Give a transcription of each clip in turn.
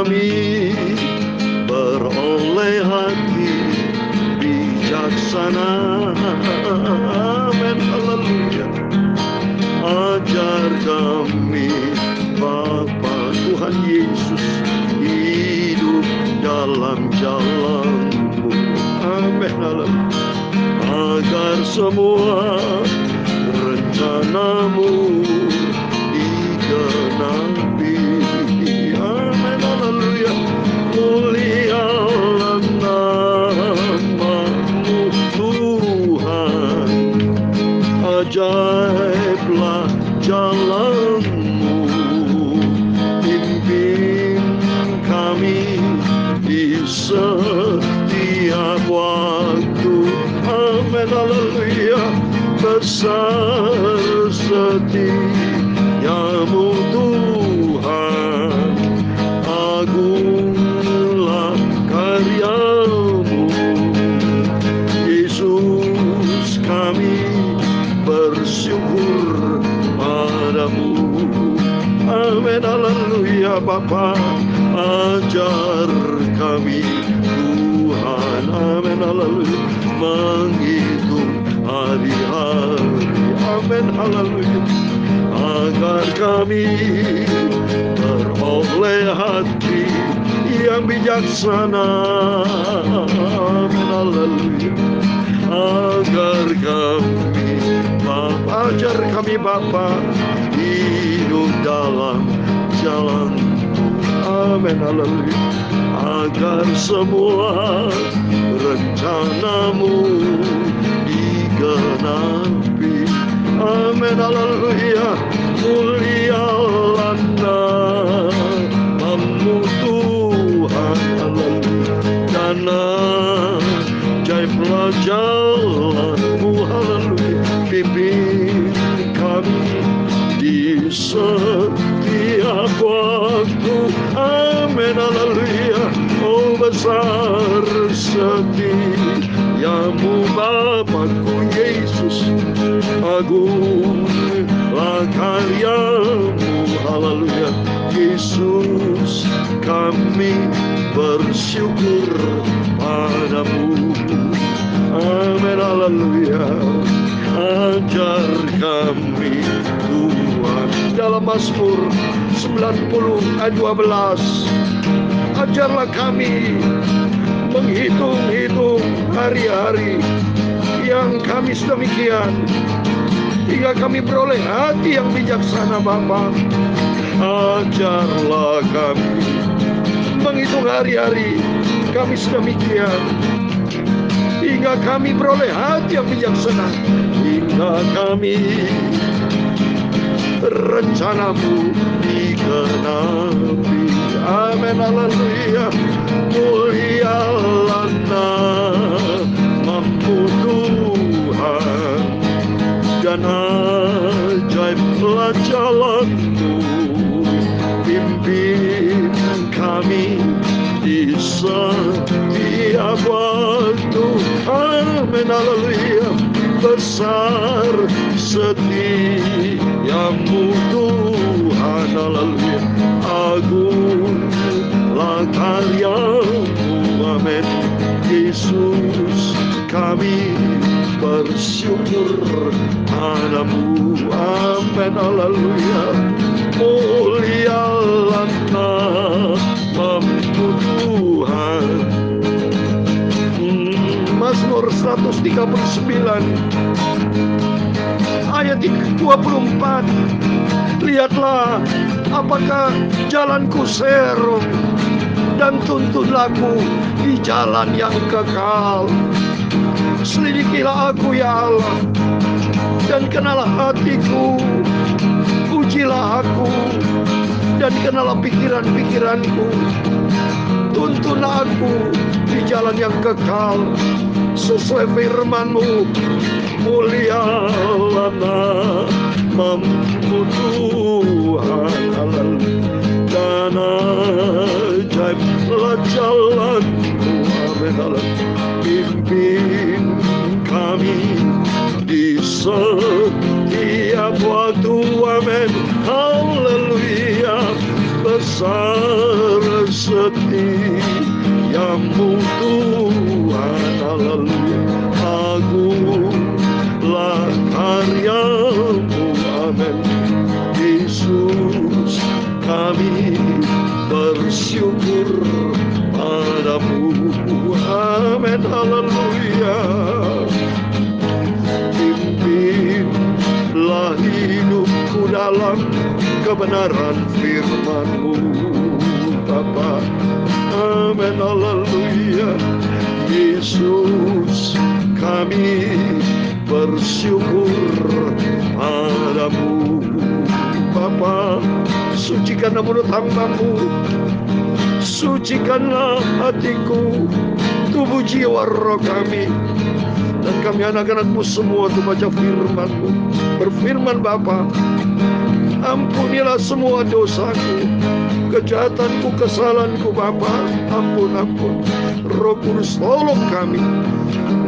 kami beroleh hati bijaksana. Amin, haleluya. Ajar kami Bapa Tuhan Yesus hidup dalam jalan-Mu. Amin, haleluya. Agar semua rencana-Mu digenapi. Amin, haleluya. Mulialah nama-Mu Tuhan, ajaiblah jalan-Mu, pimpin kami di setiap waktu. Amin, haleluya. Besar setiamu Tuhan, agunglah karyamu. Yesus, kami bersyukur padamu. Amin, haleluya. Bapa, ajar kami Tuhan, amin, haleluya, menghitung hari-hari. Amin, haleluya. Agar kami beroleh hati yang bijaksana. Amin, haleluya. Agar kami, Bapa, ajar kami Bapa hidup dalam jalan-Mu. Amin, haleluya. Agar semua rencana-Mu digenapi. Amin, haleluya. Mulialah nama-Mu Tuhan, haleluya. Dan ajaiblah jalan-Mu, haleluya. Pimpin kami di setiap waktu. Amin, haleluya. Oh, besar setiamu Bapakku Yesus, agunglah karyamu. Haleluya. Yesus, kami bersyukur padamu. Amin, haleluya. Ajar kami Tuhan. Dalam Mazmur 90 ayat 12, ajarlah kami menghitung-hitung hari-hari yang kami sedemikian, hingga kami beroleh hati yang bijaksana. Bapa, ajarlah kami menghitung hari-hari kami sedemikian, hingga kami beroleh hati yang bijaksana, hingga kami rencana-Mu digenapi. Amin, haleluya. Mulialah nama-Mu Tuhan, dan ajaiblah jalan-Mu. Pimpin kami di setiap waktu. Amin, haleluya. Besar setiamu Tuhan, haleluya. Agunglah karyamu. Amin. Yesus, kami bersyukur padamu. Amin, haleluya. Mulialah nama-Mu Tuhan. Mazmur 139 ayat 24. Lihatlah, apakah jalanku serong, dan tuntunlah aku di jalan yang kekal. Selidikilah aku ya Allah, dan kenalah hatiku. Ujilah aku, dan kenalah pikiran-pikiranku. Tuntunlah aku di jalan yang kekal, sesuai firman-Mu. Mulialah nama-Mu Tuhan, haleluya. Dan ajaiblah jalan-Mu. Amin, haleluya. Pimpin kami di setiap waktu. Amin, haleluya. Besar setiamu Tuhan, haleluya. Agunglah karyamu, amin. Yesus, kami bersyukur padamu, amin, haleluya. Pimpinlah hidupku dalam kebenaran firman-Mu, Bapa, amin, haleluya. Yesus, kami bersyukur padamu, Bapa. Sucikanlah mulut hamba-Mu, sucikanlah hatiku, tubuh jiwa roh kami, dan kami anak-anak-Mu semua untuk baca firman-Mu. Berfirman Bapa, ampunilah semua dosaku, kejahatanku, kesalahanku Bapa. Ampun. Roh Kudus tolong kami,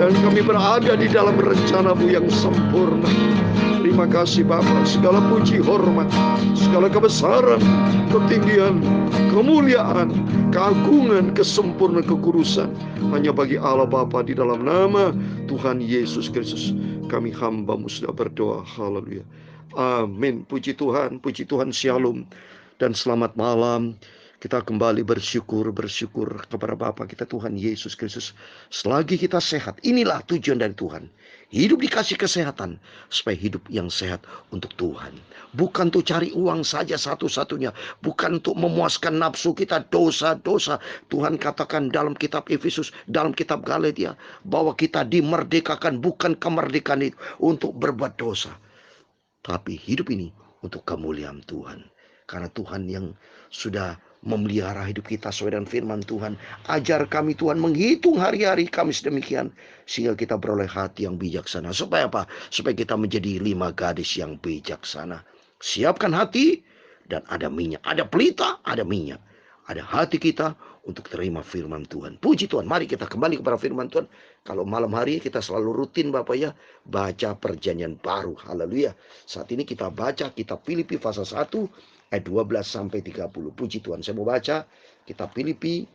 dan kami berada di dalam rencana-Mu yang sempurna. Terima kasih Bapa. Segala puji, hormat, segala kebesaran, ketinggian, kemuliaan, keagungan, kesempurnaan, kekudusan hanya bagi Allah Bapa. Di dalam nama Tuhan Yesus Kristus kami hamba-Mu sudah berdoa. Haleluya. Amin. Puji Tuhan, shalom dan selamat malam. Kita kembali bersyukur kepada Bapa kita Tuhan Yesus Kristus. Selagi kita sehat, inilah tujuan dari Tuhan. Hidup dikasih kesehatan, supaya hidup yang sehat untuk Tuhan. Bukan untuk cari uang saja satu-satunya. Bukan untuk memuaskan nafsu kita, dosa-dosa. Tuhan katakan dalam kitab Efesus, dalam kitab Galatia, bahwa kita dimerdekakan, bukan kemerdekaan itu untuk berbuat dosa. Tapi hidup ini untuk kemuliaan Tuhan. Karena Tuhan yang sudah memelihara hidup kita sesuai dengan firman Tuhan. Ajar kami Tuhan menghitung hari-hari kami sedemikian, sehingga kita beroleh hati yang bijaksana. Supaya apa? Supaya kita menjadi 5 gadis yang bijaksana. Siapkan hati, dan ada minyak. Ada pelita, ada minyak. Ada hati kita untuk terima firman Tuhan. Puji Tuhan. Mari kita kembali kepada firman Tuhan. Kalau malam hari kita selalu rutin Bapak ya, baca perjanjian baru. Haleluya. Saat ini kita baca kitab Filipi pasal 1 ayat 12 sampai 30. Puji Tuhan. Saya mau baca kitab Filipi.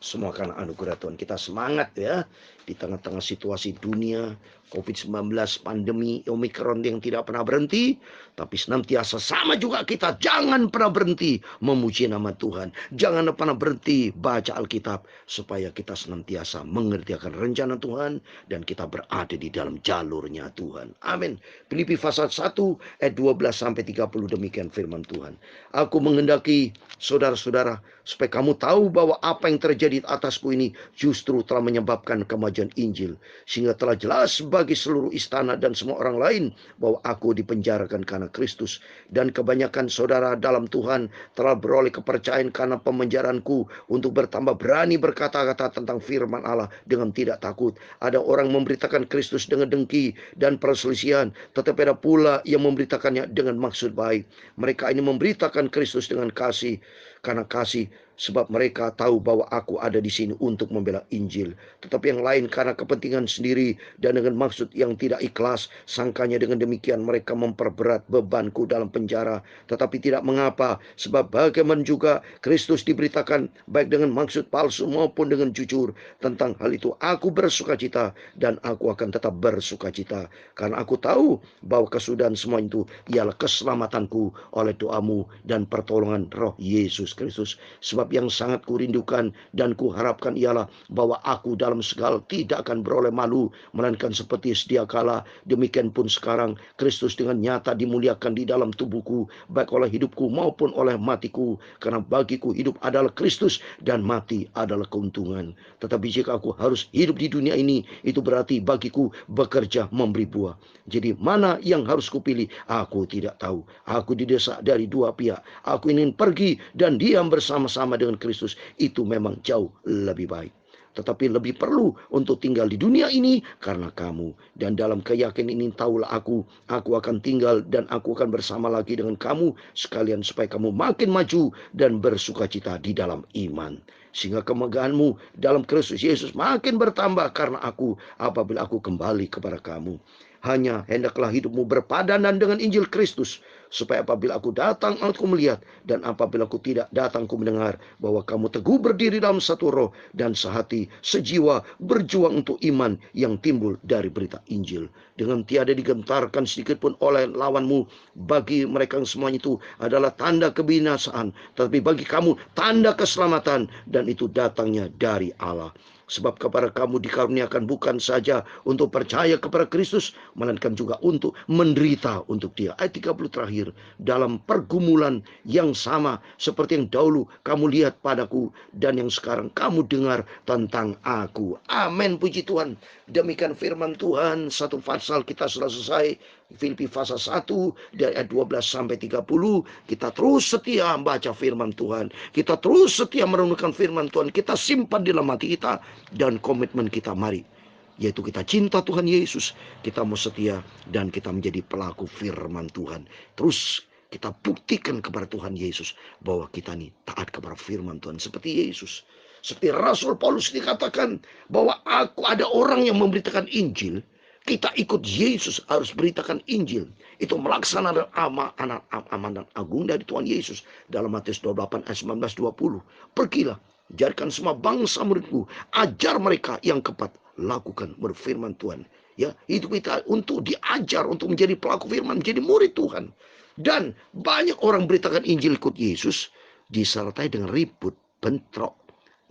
Semua karena anugerah Tuhan. Kita semangat ya. Di tengah-tengah situasi dunia, COVID-19, pandemi, Omikron yang tidak pernah berhenti. Tapi senantiasa sama juga kita. Jangan pernah berhenti memuji nama Tuhan. Jangan pernah berhenti baca Alkitab. Supaya kita senantiasa mengerti akan rencana Tuhan. Dan kita berada di dalam jalurnya Tuhan. Amin. Filipi pasal 1 ayat 12 sampai 30. Demikian firman Tuhan. Aku menghendaki saudara-saudara, supaya kamu tahu bahwa apa yang terjadi atasku ini justru telah menyebabkan kemajuan Injil, sehingga telah jelas bagi seluruh istana dan semua orang lain bahwa aku dipenjarakan karena Kristus, dan kebanyakan saudara dalam Tuhan telah beroleh kepercayaan karena pemenjaranku, untuk bertambah berani berkata-kata tentang firman Allah dengan tidak takut. Ada orang memberitakan Kristus dengan dengki dan perselisihan, tetapi ada pula yang memberitakannya dengan maksud baik. Mereka ini memberitakan Kristus dengan kasih, karena kasih, sebab mereka tahu bahwa aku ada di sini untuk membela Injil. Tetapi yang lain karena kepentingan sendiri dan dengan maksud yang tidak ikhlas. Sangkanya dengan demikian mereka memperberat bebanku dalam penjara. Tetapi tidak mengapa, sebab bagaimana juga Kristus diberitakan baik dengan maksud palsu maupun dengan jujur. Tentang hal itu aku bersukacita, dan aku akan tetap bersukacita, karena aku tahu bahwa kesudahan semua itu ialah keselamatanku oleh doamu dan pertolongan Roh Yesus Kristus. Sebab yang sangat kurindukan dan kuharapkan ialah bahwa aku dalam segala tidak akan beroleh malu, melainkan seperti sedia kala, demikian pun sekarang Kristus dengan nyata dimuliakan di dalam tubuhku, baik oleh hidupku maupun oleh matiku. Karena bagiku hidup adalah Kristus dan mati adalah keuntungan. Tetapi jika aku harus hidup di dunia ini, itu berarti bagiku bekerja memberi buah. Jadi mana yang harus kupilih? Aku tidak tahu. Aku didesak dari dua pihak. Aku ingin pergi dan diam bersama-sama dengan Kristus. Itu memang jauh lebih baik. Tetapi lebih perlu untuk tinggal di dunia ini karena kamu. Dan dalam keyakinan ini tahulah aku akan tinggal dan aku akan bersama lagi dengan kamu sekalian, supaya kamu makin maju dan bersukacita di dalam iman. Sehingga kemegahanmu dalam Kristus Yesus makin bertambah karena aku, apabila aku kembali kepada kamu. Hanya hendaklah hidupmu berpadanan dengan Injil Kristus, supaya apabila aku datang aku melihat, dan apabila aku tidak datang aku mendengar, bahwa kamu teguh berdiri dalam satu roh dan sehati sejiwa berjuang untuk iman yang timbul dari berita Injil, dengan tiada digentarkan sedikit pun oleh lawanmu. Bagi mereka yang semuanya itu adalah tanda kebinasaan, tetapi bagi kamu tanda keselamatan, dan itu datangnya dari Allah. Sebab kepada kamu dikaruniakan bukan saja untuk percaya kepada Kristus, melainkan juga untuk menderita untuk Dia. Ayat 30 terakhir, dalam pergumulan yang sama seperti yang dahulu kamu lihat padaku, dan yang sekarang kamu dengar tentang aku. Amin, puji Tuhan. Demikian firman Tuhan. Satu pasal kita sudah selesai, Filipi pasal 1 dari ayat 12 sampai 30. Kita terus setia membaca firman Tuhan. Kita terus setia merenungkan firman Tuhan. Kita simpan di dalam hati kita, dan komitmen kita mari, yaitu kita cinta Tuhan Yesus, kita mau setia, dan kita menjadi pelaku firman Tuhan. Terus kita buktikan kepada Tuhan Yesus bahwa kita ini taat kepada firman Tuhan seperti Yesus. Seperti Rasul Paulus dikatakan bahwa aku ada orang yang memberitakan Injil. Kita ikut Yesus, harus beritakan Injil. Itu melaksanakan amanat agung dari Tuhan Yesus dalam Matius 28 ayat 19-20. Pergilah, jadikan semua bangsa muridku, ajar mereka yang keempat, lakukan berfirman Tuhan. Ya, itu kita untuk diajar, untuk menjadi pelaku firman, menjadi murid Tuhan. Dan banyak orang beritakan Injil ikut Yesus disertai dengan ribut, bentrok.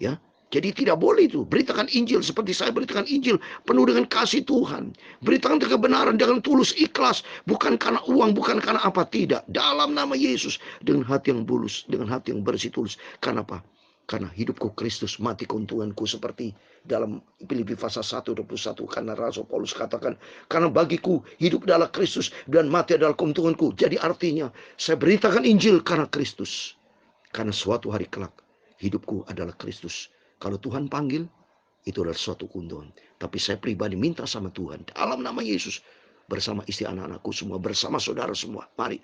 Ya, jadi tidak boleh itu. Beritakan Injil seperti saya beritakan Injil, penuh dengan kasih Tuhan. Beritakan kebenaran dengan tulus, ikhlas, bukan karena uang, bukan karena apa, tidak. Dalam nama Yesus, dengan hati yang bulus, dengan hati yang bersih tulus. Karena apa? Karena hidupku Kristus, mati keuntunganku, seperti dalam Filipi pasal 1:21. Karena Rasul Paulus katakan, karena bagiku hidup adalah Kristus dan mati adalah keuntunganku. Jadi artinya saya beritakan Injil karena Kristus. Karena suatu hari kelak hidupku adalah Kristus. Kalau Tuhan panggil, itu adalah suatu keuntungan. Tapi saya pribadi minta sama Tuhan, dalam nama Yesus, bersama istri anak-anakku semua, bersama saudara semua, mari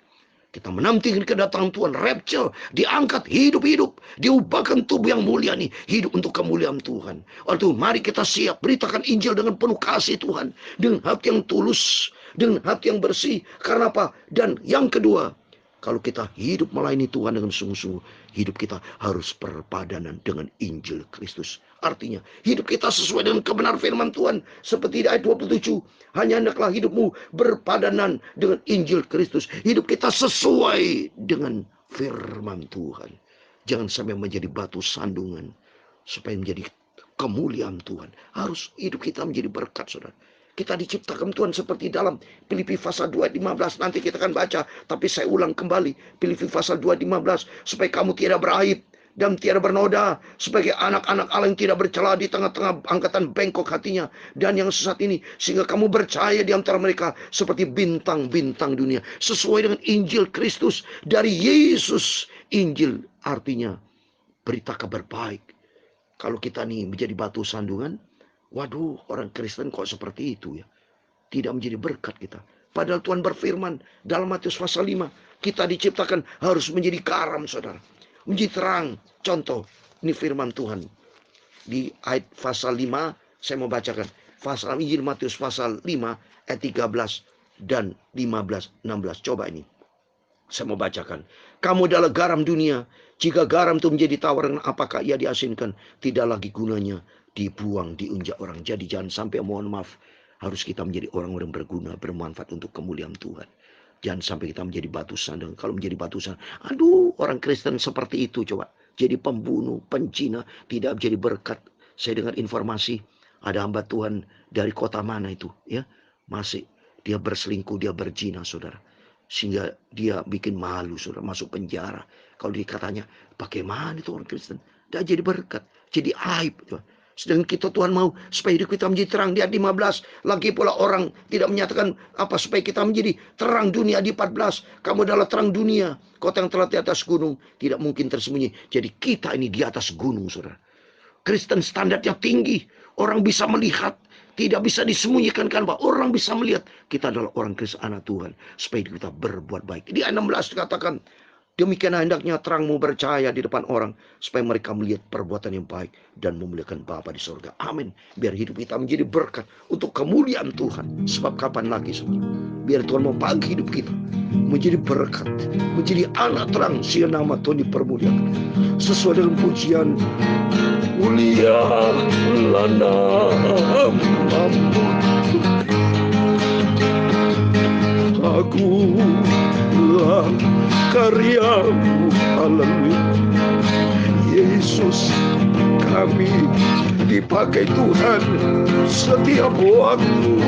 kita menanti kedatangan Tuhan, rapture, diangkat, hidup-hidup, diubahkan tubuh yang mulia nih, hidup untuk kemuliaan Tuhan. Waktu mari kita siap beritakan Injil dengan penuh kasih Tuhan, dengan hati yang tulus, dengan hati yang bersih. Karena apa? Dan yang kedua, kalau kita hidup melayani Tuhan dengan sungguh-sungguh, hidup kita harus berpadanan dengan Injil Kristus. Artinya, hidup kita sesuai dengan kebenaran firman Tuhan. Seperti di ayat 27, hanya hendaklah hidupmu berpadanan dengan Injil Kristus. Hidup kita sesuai dengan firman Tuhan. Jangan sampai menjadi batu sandungan, supaya menjadi kemuliaan Tuhan. Harus hidup kita menjadi berkat, saudara. Kita diciptakan Tuhan seperti dalam Filipi pasal 2:15. Nanti kita akan baca, tapi saya ulang kembali. Filipi pasal 2:15. Supaya kamu tidak beraib dan tiada bernoda, sebagai anak-anak Allah yang tidak bercela di tengah-tengah angkatan bengkok hatinya dan yang sesat ini, sehingga kamu bercahaya di antara mereka seperti bintang-bintang dunia, sesuai dengan Injil Kristus dari Yesus. Injil artinya berita kabar baik. Kalau kita nih menjadi batu sandungan, waduh, orang Kristen kok seperti itu ya. Tidak menjadi berkat kita. Padahal Tuhan berfirman dalam Matius pasal 5, kita diciptakan harus menjadi garam, saudara. Menjadi terang. Contoh, ini firman Tuhan. Di ayat pasal 5, saya mau bacakan. Pasal Injil Matius pasal 5, ayat 13 dan 15-16. Coba ini. Saya mau bacakan. Kamu adalah garam dunia. Jika garam itu menjadi tawar, apakah ia diasinkan? Tidak lagi gunanya, dibuang, diunjak orang. Jadi jangan sampai, mohon maaf, harus kita menjadi orang-orang berguna, bermanfaat untuk kemuliaan Tuhan. Jangan sampai kita menjadi batu sandungan. Kalau menjadi batu sandungan, aduh, orang Kristen seperti itu, coba. Jadi pembunuh, pencina, tidak menjadi berkat. Saya dengar informasi, ada hamba Tuhan dari kota mana itu, ya, masih dia berselingkuh, dia berzina, saudara. Sehingga dia bikin malu, saudara, masuk penjara. Kalau dikatanya, bagaimana itu orang Kristen? Dia jadi berkat, jadi aib. Sedangkan kita, Tuhan mau supaya hidup kita menjadi terang. Di ayat 15, lagi pula orang tidak menyatakan apa supaya kita menjadi terang dunia. Di 14, kamu adalah terang dunia, kota yang terletak di atas gunung, tidak mungkin tersembunyi. Jadi kita ini di atas gunung, saudara. Kristen standarnya tinggi, orang bisa melihat, tidak bisa disembunyikan, kan, Pak. Orang bisa melihat kita adalah orang Kristen, anak Tuhan, supaya kita berbuat baik. Di ayat 16 dikatakan, Demikian hendaknya terangmu bercahaya di depan orang, supaya mereka melihat perbuatan yang baik dan memuliakan Bapa di surga. Amin. Biar hidup kita menjadi berkat untuk kemuliaan Tuhan. Sebab kapan lagi, saudara? Biar Tuhan mau pakai hidup kita menjadi berkat, menjadi anak terang, sehingga nama Tuhan dipermuliakan. Sesuai dengan pujian, mulia lana mampu. Akulah karyamu, haleluya. Yesus, kami dipakai Tuhan setiap waktu.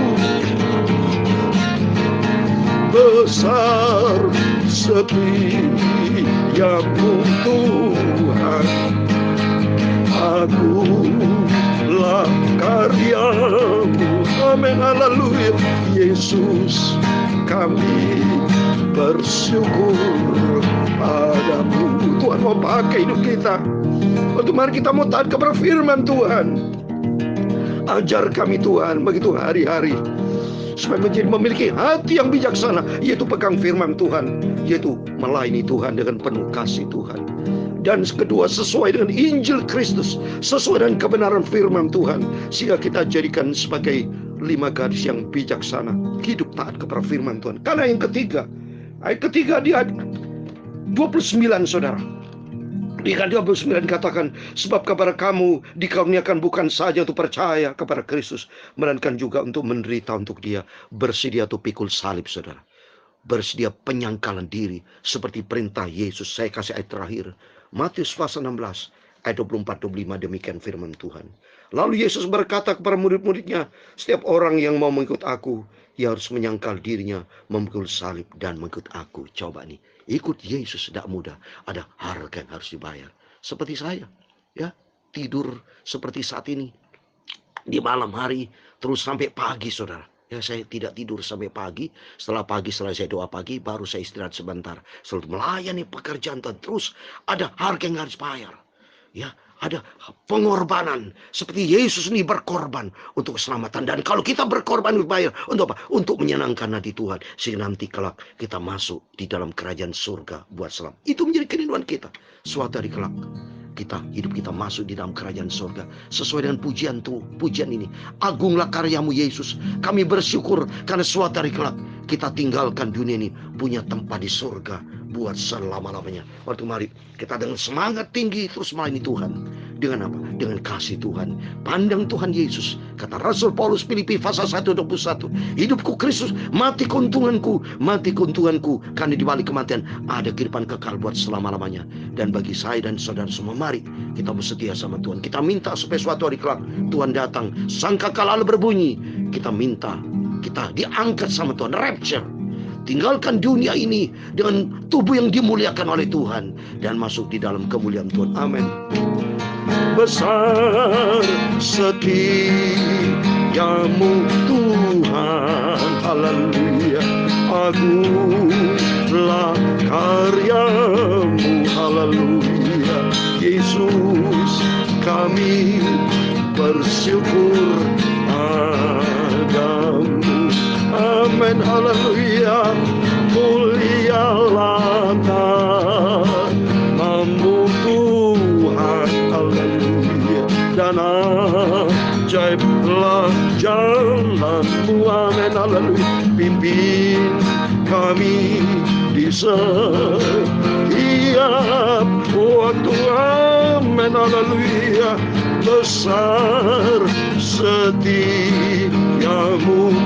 Besar setiamu Tuhan, akulah karyamu. Amin, haleluya. Yesus, kami bersyukur padamu. Tuhan mau pakai hidup kita. Waktu mari kita mau taat kepada firman Tuhan. Ajar kami Tuhan begitu hari-hari, supaya memiliki hati yang bijaksana, yaitu pegang firman Tuhan, yaitu melayani Tuhan dengan penuh kasih Tuhan. Dan kedua, sesuai dengan Injil Kristus, sesuai dengan kebenaran firman Tuhan, sehingga kita jadikan sebagai 5 gadis yang bijaksana, hidup taat kepada firman Tuhan. Karena yang ketiga, ayat ketiga di ayat 29, saudara. Di ayat 29 dikatakan, sebab kepada kamu dikaruniakan bukan saja untuk percaya kepada Kristus, melainkan juga untuk menderita untuk Dia. Bersedia untuk pikul salib, saudara. Bersedia penyangkalan diri, seperti perintah Yesus. Saya kasih ayat terakhir, Matius pasal 16 ayat 24-25, demikian firman Tuhan. Lalu Yesus berkata kepada murid-muridnya, setiap orang yang mau mengikut aku, ia harus menyangkal dirinya, memikul salib dan mengikut aku. Coba nih, ikut Yesus tidak mudah. Ada harga yang harus dibayar. Seperti saya, ya, tidur seperti saat ini di malam hari terus sampai pagi, saudara. Ya, saya tidak tidur sampai pagi. Setelah saya doa pagi, baru saya istirahat sebentar. Selalu melayani pekerjaan Tuhan. Terus ada harga yang harus bayar. Ya, ada pengorbanan. Seperti Yesus ini berkorban untuk keselamatan. Dan kalau kita berkorban dibayar untuk apa? Untuk menyenangkan hati Tuhan. Sehingga nanti kelak kita masuk di dalam kerajaan surga buat selamat. Itu menjadi kerinduan kita. Suatu hari kelak hidup kita masuk di dalam kerajaan surga sesuai dengan pujian ini. Agunglah karyamu Yesus, kami bersyukur karena suatu hari kelak kita tinggalkan dunia ini, punya tempat di surga buat selama-lamanya. Waktu mari kita dengan semangat tinggi terus melayani Tuhan. Dengan apa? Dengan kasih Tuhan. Pandang Tuhan Yesus. Kata Rasul Paulus Filipi pasal 1:21. Hidupku Kristus, mati keuntunganku. Mati keuntunganku. Karena di balik kematian ada kehidupan kekal buat selama-lamanya. Dan bagi saya dan saudara semua, mari kita bersetia sama Tuhan. Kita minta supaya suatu hari kelak Tuhan datang. Sangkakala berbunyi. Kita minta, kita diangkat sama Tuhan. Rapture. Tinggalkan dunia ini dengan tubuh yang dimuliakan oleh Tuhan. Dan masuk di dalam kemuliaan Tuhan. Amin. Besar setiamu Tuhan, haleluya. Agunglah karyamu, haleluya. Yesus, kami bersyukur padamu. Amin, haleluya. Mulialah namamu Tuhan, haleluya. Dan ajaiblah jalanmu, amin, haleluya. Pimpin kami di setiap waktu, amin, haleluya. Besar setiamu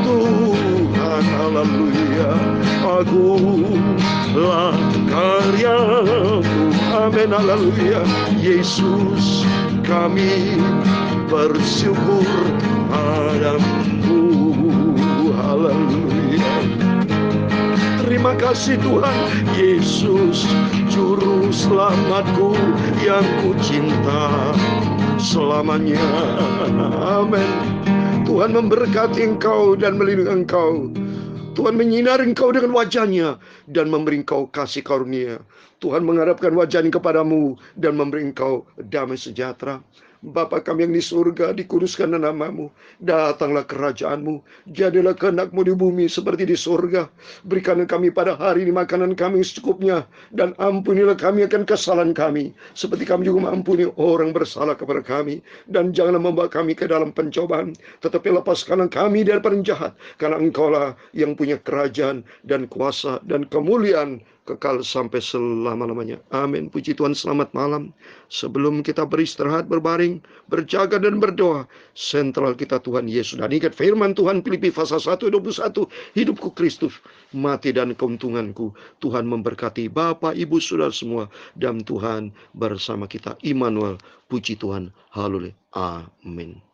Tuhan, haleluya. Agunglah karyamu, amin, haleluya. Yesus, kami bersyukur padamu, haleluya. Terima kasih Tuhan Yesus, juru selamatku yang ku cinta selamanya. Amin. Tuhan memberkati engkau dan melindungi engkau. Tuhan menyinari engkau dengan wajahnya dan memberi engkau kasih karunia. Tuhan mengharapkan wajahnya kepadamu dan memberi engkau damai sejahtera. Bapa kami yang di surga, dikuduskanlah namamu. Datanglah kerajaanmu. Jadilah kehendak-mu di bumi seperti di surga. Berikanlah kami pada hari ini makanan kami secukupnya. Dan ampunilah kami akan kesalahan kami. Seperti kami juga mengampuni orang bersalah kepada kami. Dan janganlah membawa kami ke dalam pencobaan. Tetapi lepaskanlah kami dari penjahat. Karena Engkaulah yang punya kerajaan dan kuasa dan kemuliaan kekal sampai selama-lamanya. Amin. Puji Tuhan, selamat malam. Sebelum kita beristirahat, berbaring, berjaga dan berdoa, sentral kita Tuhan Yesus. Dan ingat firman Tuhan Filipi pasal 1:21, hidupku Kristus, mati dan keuntunganku. Tuhan memberkati Bapak, Ibu, Saudara semua, dan Tuhan bersama kita. Immanuel, puji Tuhan. Haleluya. Amin.